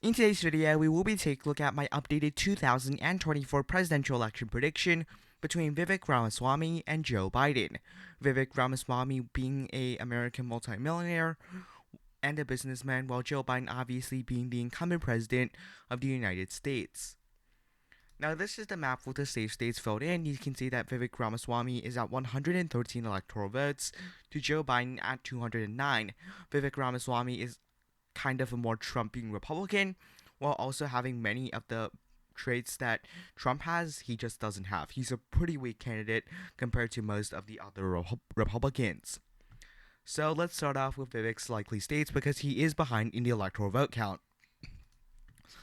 In today's video, we will be taking a look at my updated 2024 presidential election prediction between Vivek Ramaswamy and Joe Biden. Vivek Ramaswamy being an American multimillionaire and a businessman, while Joe Biden obviously being the incumbent president of the United States. Now, this is the map with the safe states filled in. You can see that Vivek Ramaswamy is at 113 electoral votes to Joe Biden at 209. Vivek Ramaswamy is kind of a more Trumpian Republican, while also having many of the traits that Trump has, he just doesn't have. He's a pretty weak candidate compared to most of the other Republicans. So let's start off with Vivek's likely states because he is behind in the electoral vote count.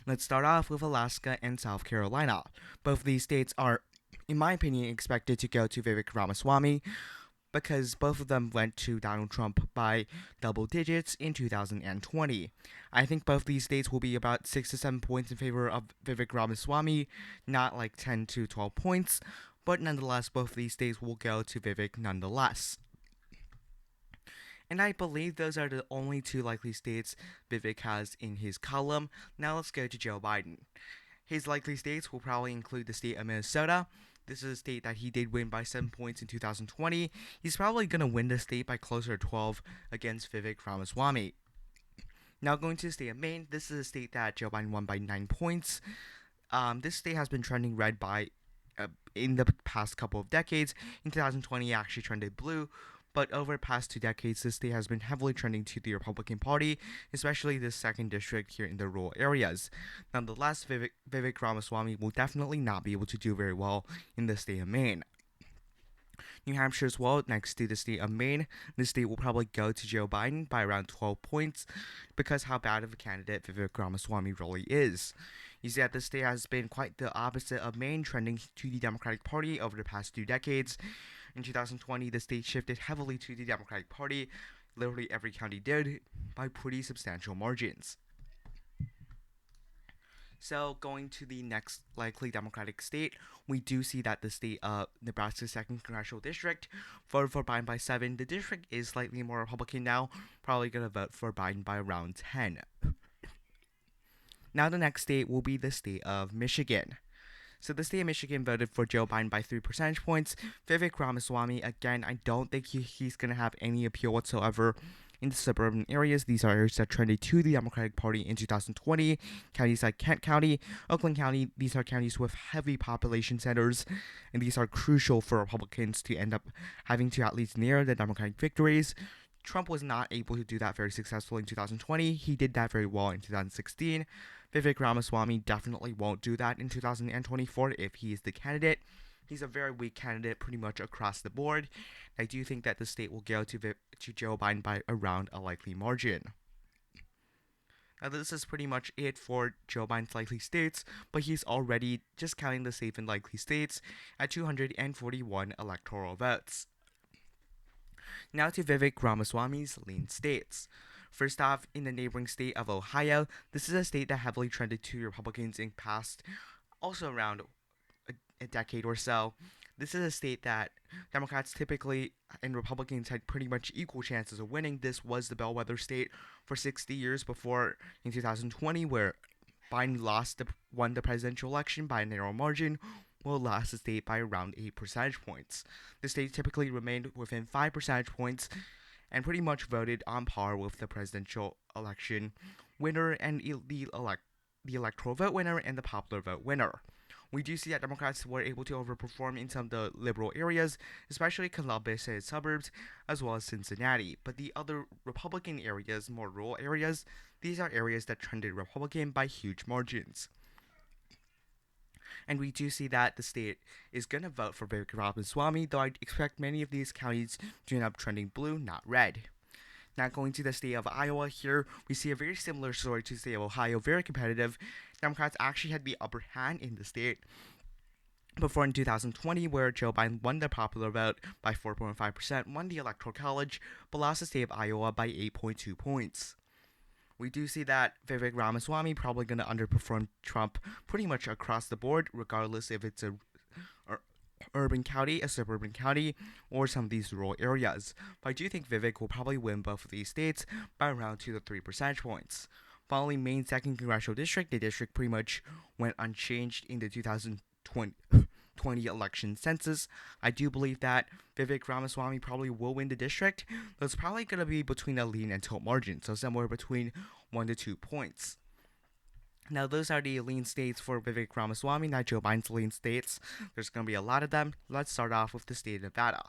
Let's start off with Alaska and South Carolina. Both of these states are, in my opinion, expected to go to Vivek Ramaswamy because both of them went to Donald Trump by double digits in 2020. I think both these states will be about 6 to 7 points in favor of Vivek Ramaswamy, not like 10 to 12 points, but nonetheless, both of these states will go to Vivek nonetheless. And I believe those are the only two likely states Vivek has in his column. Now let's go to Joe Biden. His likely states will probably include the state of Minnesota. This is a state that he did win by 7 points in 2020. He's probably going to win the state by closer to 12 against Vivek Ramaswamy. Now going to the state of Maine, this is a state that Joe Biden won by 9 points. This state has been trending red in the past couple of decades. In 2020, it actually trended blue. But over the past 2 decades, this state has been heavily trending to the Republican Party, especially the 2nd District here in the rural areas. Nonetheless, Vivek Ramaswamy will definitely not be able to do very well in the state of Maine. New Hampshire as well, next to the state of Maine, this state will probably go to Joe Biden by around 12 points because how bad of a candidate Vivek Ramaswamy really is. You see that this state has been quite the opposite of Maine, trending to the Democratic Party over the past 2 decades. In 2020, the state shifted heavily to the Democratic Party. Literally every county did, by pretty substantial margins. So, going to the next likely Democratic state, we do see that the state of Nebraska's 2nd Congressional District voted for Biden by 7. The district is slightly more Republican now, probably going to vote for Biden by around 10. Now the next state will be the state of Michigan. So the state of Michigan voted for Joe Biden by 3 percentage points. Vivek Ramaswamy, again, I don't think he's going to have any appeal whatsoever in the suburban areas. These are areas that trended to the Democratic Party in 2020. Counties like Kent County, Oakland County, these are counties with heavy population centers, and these are crucial for Republicans to end up having to at least near the Democratic victories. Trump was not able to do that very successfully in 2020. He did that very well in 2016. Vivek Ramaswamy definitely won't do that in 2024 if he is the candidate. He's a very weak candidate pretty much across the board. I do think that the state will go to Joe Biden by around a likely margin. Now this is pretty much it for Joe Biden's likely states, but he's already, just counting the safe and likely states, at 241 electoral votes. Now to Vivek Ramaswamy's lean states. First off, in the neighboring state of Ohio, this is a state that heavily trended to Republicans in past, also around a decade or so. This is a state that Democrats typically and Republicans had pretty much equal chances of winning. This was the bellwether state for 60 years before in 2020, where Biden won the presidential election by a narrow margin, will lost the state by around 8 percentage points. The state typically remained within 5 percentage points and pretty much voted on par with the presidential election winner and the electoral vote winner and the popular vote winner. We do see that Democrats were able to overperform in some of the liberal areas, especially Columbus and its suburbs, as well as Cincinnati. But the other Republican areas, more rural areas, these are areas that trended Republican by huge margins. And we do see that the state is going to vote for Vivek Ramaswamy, though I expect many of these counties to end up trending blue, not red. Now going to the state of Iowa here, we see a very similar story to the state of Ohio, very competitive. Democrats actually had the upper hand in the state before in 2020, where Joe Biden won the popular vote by 4.5%, won the Electoral College, but lost the state of Iowa by 8.2 points. We do see that Vivek Ramaswamy probably going to underperform Trump pretty much across the board, regardless if it's a urban county, a suburban county, or some of these rural areas. But I do think Vivek will probably win both of these states by around 2 to 3 percentage points. Following Maine's 2nd Congressional District, the district pretty much went unchanged in the 2020 election census. I do believe that Vivek Ramaswamy probably will win the district. It's probably going to be between a lean and tilt margin, so somewhere between 1 to 2 points. Now, those are the lean states for Vivek Ramaswamy, not Joe Biden's lean states. There's going to be a lot of them. Let's start off with the state of Nevada.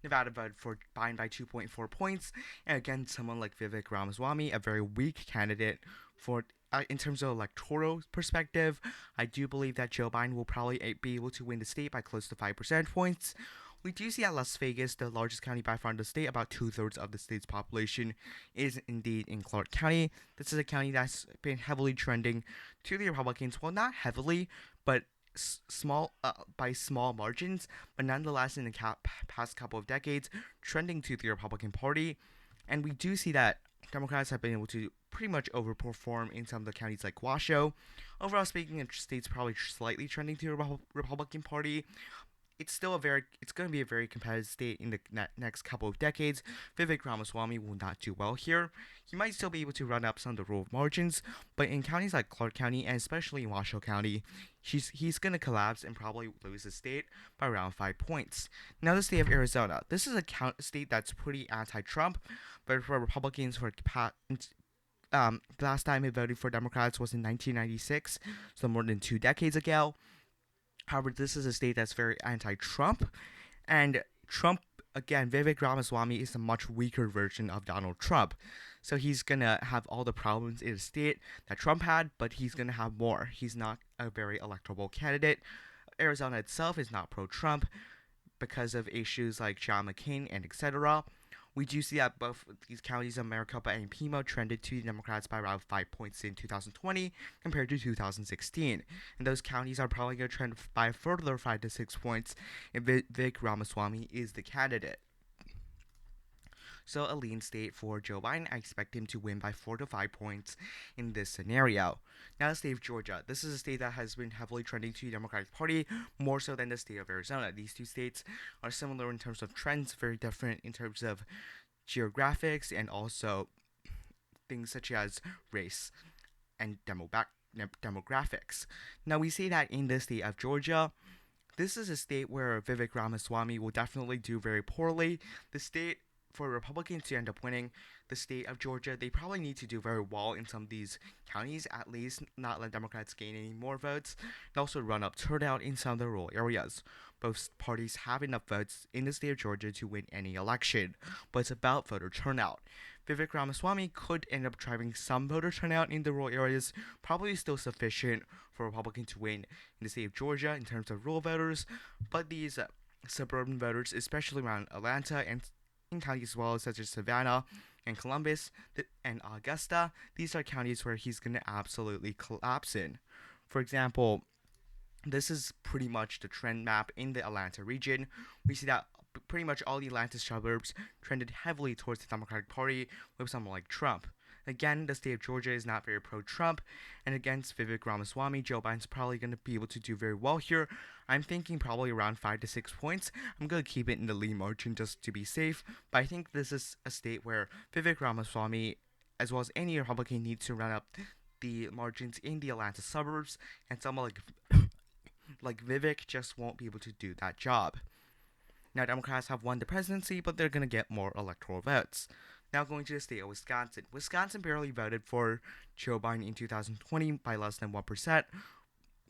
Nevada voted for Biden by 2.4 points, and again, someone like Vivek Ramaswamy, a very weak candidate for in terms of electoral perspective. I do believe that Joe Biden will probably be able to win the state by close to 5 percentage points. We do see that Las Vegas, the largest county by far in the state, about 2/3 of the state's population is indeed in Clark County. This is a county that's been heavily trending to the Republicans. Well, not heavily, but by small margins, but nonetheless in the past couple of decades, trending to the Republican Party. And we do see that Democrats have been able to pretty much overperform in some of the counties like Washoe. Overall speaking, the state's probably slightly trending to the Republican Party. It's going to be a very competitive state in the next couple of decades. Vivek Ramaswamy will not do well here. He might still be able to run up some of the rural margins, but in counties like Clark County and especially in Washoe County, he's going to collapse and probably lose the state by around 5 points. Now, the state of Arizona. This is a state that's pretty anti-Trump, but for Republicans, the last time they voted for Democrats was in 1996, so more than 2 decades ago. However, this is a state that's very anti-Trump, and Trump, again, Vivek Ramaswamy is a much weaker version of Donald Trump. So he's going to have all the problems in the state that Trump had, but he's going to have more. He's not a very electable candidate. Arizona itself is not pro-Trump because of issues like John McCain and etc. We do see that both these counties of Maricopa and Pima trended to the Democrats by around 5 points in 2020 compared to 2016. And those counties are probably going to trend by a further 5 to 6 points if Vivek Ramaswamy is the candidate. So a lean state for Joe Biden. I expect him to win by 4 to 5 points in this scenario. Now the state of Georgia. This is a state that has been heavily trending to the Democratic Party, more so than the state of Arizona. These two states are similar in terms of trends, very different in terms of geographics and also things such as race and demographics. Now we see that in the state of Georgia, this is a state where Vivek Ramaswamy will definitely do very poorly. The state, for Republicans to end up winning the state of Georgia, they probably need to do very well in some of these counties, at least not let Democrats gain any more votes, and also run up turnout in some of the rural areas. Both parties have enough votes in the state of Georgia to win any election, but it's about voter turnout. Vivek Ramaswamy could end up driving some voter turnout in the rural areas, probably still sufficient for Republicans to win in the state of Georgia in terms of rural voters, but these suburban voters, especially around Atlanta and in counties as well, such as Savannah and Columbus and Augusta, these are counties where he's going to absolutely collapse in. For example, this is pretty much the trend map in the Atlanta region. We see that pretty much all the Atlanta suburbs trended heavily towards the Democratic Party with someone like Trump. Again, the state of Georgia is not very pro-Trump, and against Vivek Ramaswamy, Joe Biden's probably going to be able to do very well here. I'm thinking probably around 5 to 6 points. I'm going to keep it in the lean margin just to be safe, but I think this is a state where Vivek Ramaswamy, as well as any Republican, needs to run up the margins in the Atlanta suburbs, and someone like Vivek just won't be able to do that job. Now, Democrats have won the presidency, but they're going to get more electoral votes. Now going to the state of Wisconsin. Wisconsin barely voted for Joe Biden in 2020 by less than 1%,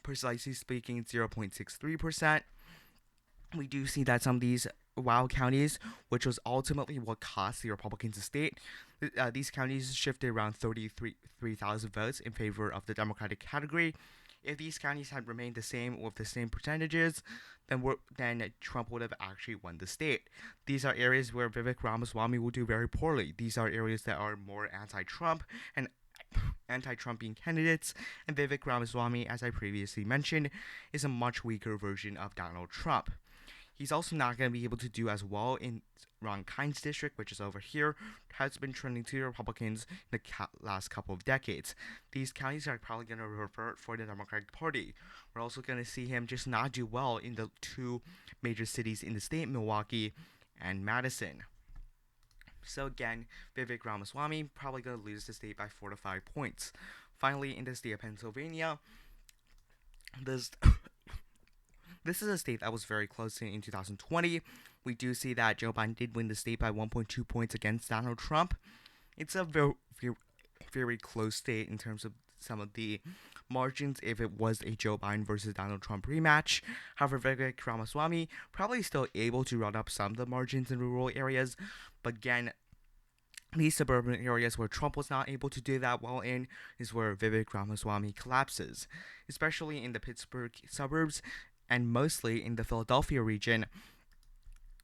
precisely speaking 0.63%. We do see that some of these wild counties, which was ultimately what cost the Republicans the state, these counties shifted around 33,000 votes in favor of the Democratic category. If these counties had remained the same with the same percentages, then Trump would have actually won the state. These are areas where Vivek Ramaswamy will do very poorly. These are areas that are more anti-Trump and anti-Trumpian candidates, and Vivek Ramaswamy, as I previously mentioned, is a much weaker version of Donald Trump. He's also not going to be able to do as well in Ron Kind's district, which is over here, has been trending to the Republicans in the last couple of decades. These counties are probably going to revert for the Democratic Party. We're also going to see him just not do well in the two major cities in the state, Milwaukee and Madison. So again, Vivek Ramaswamy probably going to lose the state by 4 to 5 points. Finally, in the state of Pennsylvania, this this is a state that was very close in 2020. We do see that Joe Biden did win the state by 1.2 points against Donald Trump. It's a very close state in terms of some of the margins if it was a Joe Biden versus Donald Trump rematch. However, Vivek Ramaswamy probably still able to run up some of the margins in rural areas, but again, these suburban areas where Trump was not able to do that well in is where Vivek Ramaswamy collapses, especially in the Pittsburgh suburbs and mostly in the Philadelphia region.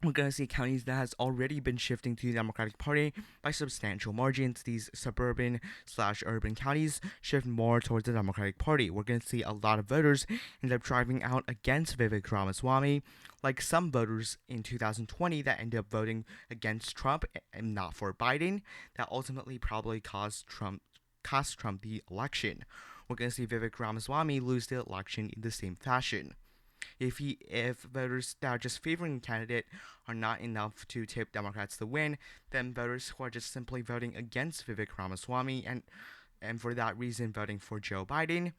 We're going to see counties that has already been shifting to the Democratic Party by substantial margins. These suburban/urban counties shift more towards the Democratic Party. We're going to see a lot of voters end up driving out against Vivek Ramaswamy, like some voters in 2020 that ended up voting against Trump and not for Biden. That ultimately probably cost Trump the election. We're going to see Vivek Ramaswamy lose the election in the same fashion. If voters that are just favoring a candidate are not enough to tip Democrats to win, then voters who are just simply voting against Vivek Ramaswamy and for that reason voting for Joe Biden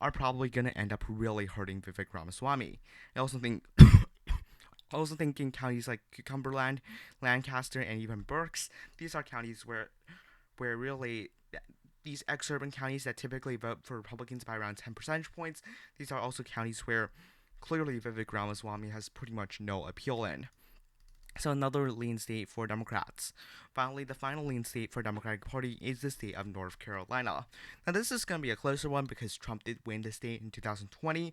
are probably going to end up really hurting Vivek Ramaswamy. I also think in counties like Cumberland, Lancaster, and even Berks, these are counties where really these ex-urban counties that typically vote for Republicans by around 10 percentage points, these are also counties where clearly Vivek Ramaswamy has pretty much no appeal in. So another lean state for Democrats. Finally, the final lean state for Democratic Party is the state of North Carolina. Now this is going to be a closer one because Trump did win the state in 2020.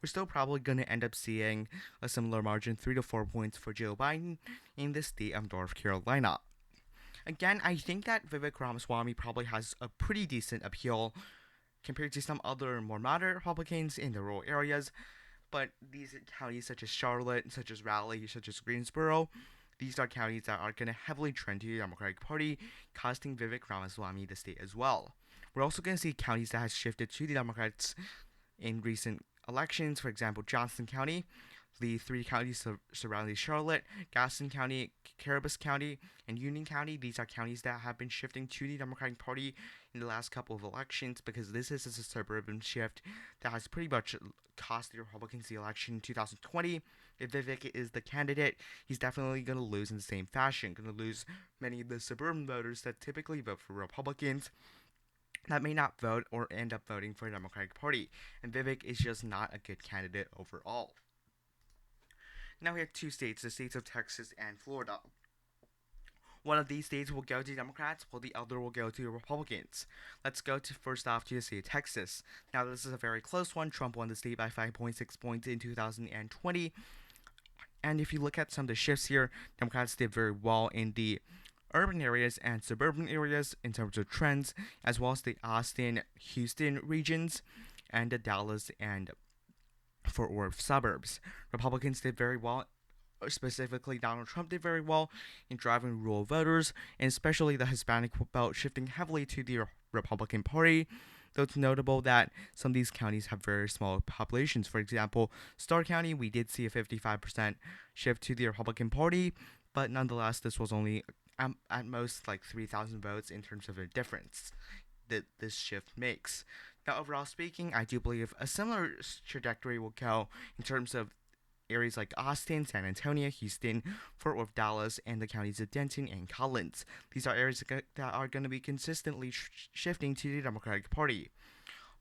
We're still probably going to end up seeing a similar margin, 3 to 4 points for Joe Biden in the state of North Carolina. Again, I think that Vivek Ramaswamy probably has a pretty decent appeal compared to some other more moderate Republicans in the rural areas. But these counties such as Charlotte, such as Raleigh, such as Greensboro, these are counties that are going to heavily trend to the Democratic Party, costing Vivek Ramaswamy the state as well. We're also going to see counties that have shifted to the Democrats in recent elections. For example, Johnson County, the 3 counties surrounding Charlotte, Gaston County, Caribous County, and Union County. These are counties that have been shifting to the Democratic Party in the last couple of elections because this is a suburban shift that has pretty much cost the Republicans the election in 2020. If Vivek is the candidate, he's definitely going to lose in the same fashion, going to lose many of the suburban voters that typically vote for Republicans that may not vote or end up voting for the Democratic Party. And Vivek is just not a good candidate overall. Now we have 2 states, the states of Texas and Florida. One of these states will go to Democrats, while the other will go to Republicans. Let's go to first off to the state of Texas. Now this is a very close one. Trump won the state by 5.6 points in 2020. And if you look at some of the shifts here, Democrats did very well in the urban areas and suburban areas in terms of trends, as well as the Austin, Houston regions, and the Dallas and Fort Worth suburbs. Republicans did very well, specifically Donald Trump did very well in driving rural voters, and especially the Hispanic vote shifting heavily to the Republican Party. Though it's notable that some of these counties have very small populations. For example, Starr County, we did see a 55% shift to the Republican Party, but nonetheless, this was only at most like 3,000 votes in terms of a difference that this shift makes. Now, overall speaking, I do believe a similar trajectory will go in terms of areas like Austin, San Antonio, Houston, Fort Worth, Dallas, and the counties of Denton and Collins. These are areas that are going to be consistently shifting to the Democratic Party.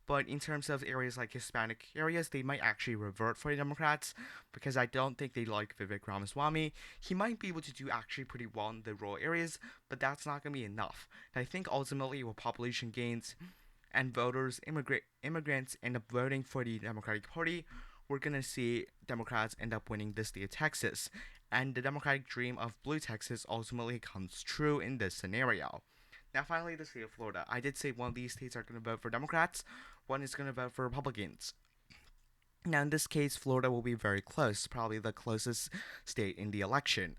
But in terms of areas like Hispanic areas, they might actually revert for the Democrats because I don't think they like Vivek Ramaswamy. He might be able to do actually pretty well in the rural areas, but that's not going to be enough. And I think ultimately with population gains and voters, immigrants end up voting for the Democratic Party, we're going to see Democrats end up winning the state of Texas. And the Democratic dream of blue Texas ultimately comes true in this scenario. Now, finally, the state of Florida. I did say one of these states are going to vote for Democrats, one is going to vote for Republicans. Now, in this case, Florida will be very close, probably the closest state in the election.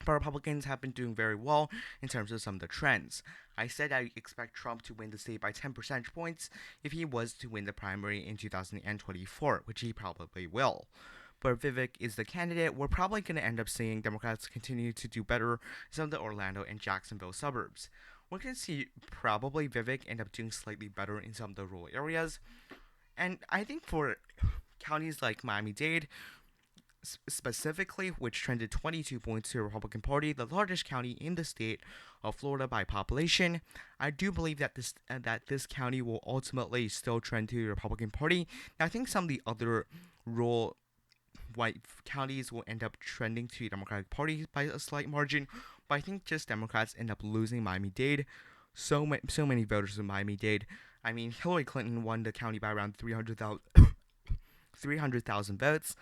But Republicans have been doing very well in terms of some of the trends. I said I expect Trump to win the state by 10 percentage points if he was to win the primary in 2024, which he probably will. where Vivek is the candidate, we're probably going to end up seeing Democrats continue to do better in some of the Orlando and Jacksonville suburbs. We're going to see probably Vivek end up doing slightly better in some of the rural areas. And I think for counties like Miami-Dade, specifically, which trended 22 points to the Republican Party, the largest county in the state of Florida by population. I do believe that this county will ultimately still trend to the Republican Party. Now, I think some of the other rural white counties will end up trending to the Democratic Party by a slight margin, but I think just Democrats end up losing Miami-Dade. So many voters in Miami-Dade. I mean, Hillary Clinton won the county by around 300,000 votes.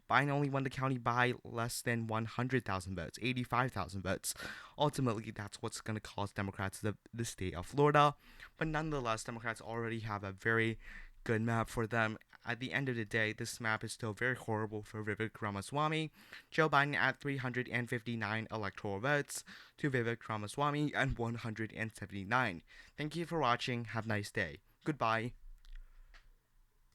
Biden only won the county by less than 100,000 votes, 85,000 votes. Ultimately, that's what's going to cost Democrats the state of Florida. But nonetheless, Democrats already have a very good map for them. At the end of the day, this map is still very horrible for Vivek Ramaswamy. Joe Biden at 359 electoral votes to Vivek Ramaswamy at 179. Thank you for watching. Have a nice day. Goodbye.